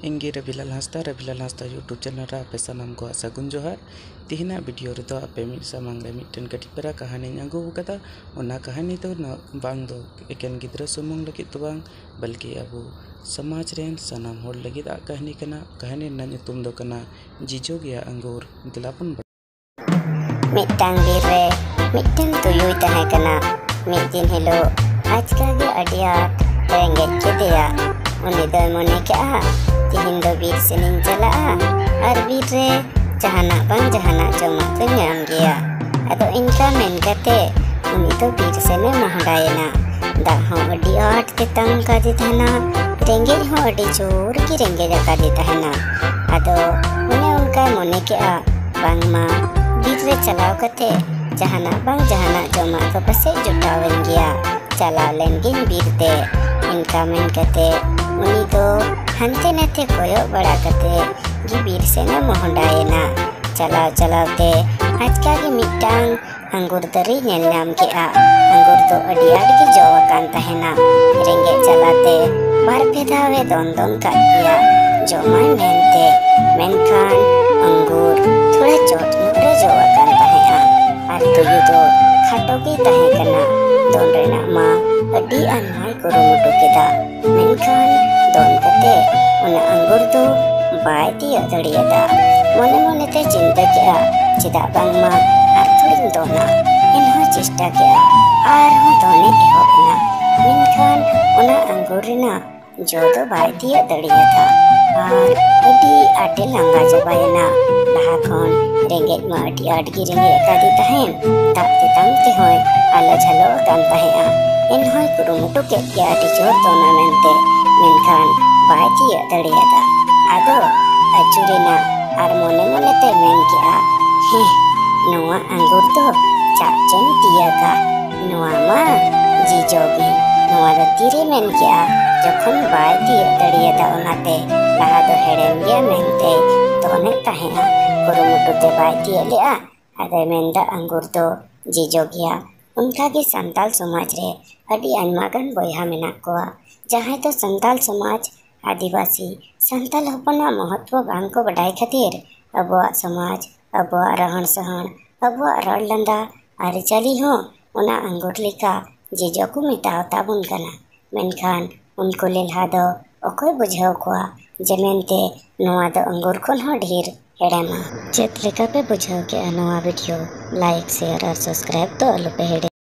इंगे Ravilal Hansda YouTube channel रे आपे सानाम को सागुन जोहार तिहिना वीडियो रे दो आपे मिट सामांग रे मिटन कटी पेरा कहानी आगू कदा ओना कहानी तो बांग दो एकेन गिद्रा सुमुंग लगित तो बांग बल्कि अबो समाज रेन सानाम होड़ लगित आ कहानी कना कहानी ना ᱧᱩᱛᱩᱢ दो कना जिजो गया अंगूर दिलापन मिटांग बीर रे मिटन तुयुई तहे कना मिट दिन हिलो आजका गे अडिया रेंगेज केदेया उनी दो मने के आ तिहिन दो बीर सेनिंग चला और बीर रे जहाना बांग जहाना जमा तो नाम गया अदो इनका मेन कते उनी तो बीर सेने महंगायना दा हो अडी आठ के तंग का दी थना रेंगेज हो अडी जोर की रेंगेज का दी थना अदो उन्हें उनका मने के आ बांग मा बीर रे चलाव कते जहाना बांग जहाना जमा तो पसे जुटावन गया चला लेंगिन बीर ते इनका मेन कते उनी तो हंते नते कोयो बड़ा कते गी बीर से न मोहंडायना चलाव चलाव ते आजका गी मिटांग अंगूर दरी नेल नाम के आ अंगूर तो अडी आड़ की जोवा कान तहेना रेंगे चलाते बार पेदावे दोन दोन का किया जोमाय मेनते मेनखान अंगूर थोड़ा चोट नुरे जोवा कान तहेना आर तो यू तो खाटो की तहे कना दोन रेना मा अडी अनमाय कुरुमुटु केदा मेनखान दोन कते उना अंगूर तो बाय दिया दड़ियदा मने मने ते चिंता किया चिदा बांगमा आर थोड़ी दोना इनहो चेष्टा किया आर हो दोने एहोबना मेनखान उना अंगूर ना जो तो बाय दिया दड़ियदा आर अडी आटे लंगा जबायना लहा खन रेंगेज मा अडी आडगी रेंगे एकादी तहेन ताते तंगते होय आलो झलो कान तहेआ इनहोय कुरुमुटु के किया अडी जोर दोना मेनते मेनखान बाय दिया दड़ियदा आदो अजुरेना आर मोने मोने ते मेन किया हे नोआ अंगूर तो चाचन दिया का नोआ मा जीजोगी नोआ रो तीरे मेन किया जखन बाय दिया दड़ियदा ओनाते लहा दो हेड़ेम गया मेनते तोने तहेआ कुरुमुटु ते बाय दिया लेआ आदे मेनदा अंगूर तो जीजो गया उनका गे संताल समाज रे अडी आयमागन बोयहा मेना कोआ जहां तो संताल समाज आदिवासी संताल हपना महत्व बांग को बढ़ाई खातिर अबुआ समाज अबुआ रहन सहन अबुआ रड़ लंदा आर चली हो उना अंगूर लिका जीजो को मिटाव ताबुन कना मेनखान उनको लेलहा दो अकोय बुझाव कोआ जमेनते नोआ दो अंगूर खन हो ढेर हेड़ेमा चेत लेका पे बुझाव के नोआ वीडियो लाइक शेयर और सब्सक्राइब तो आलो पे हेड़े।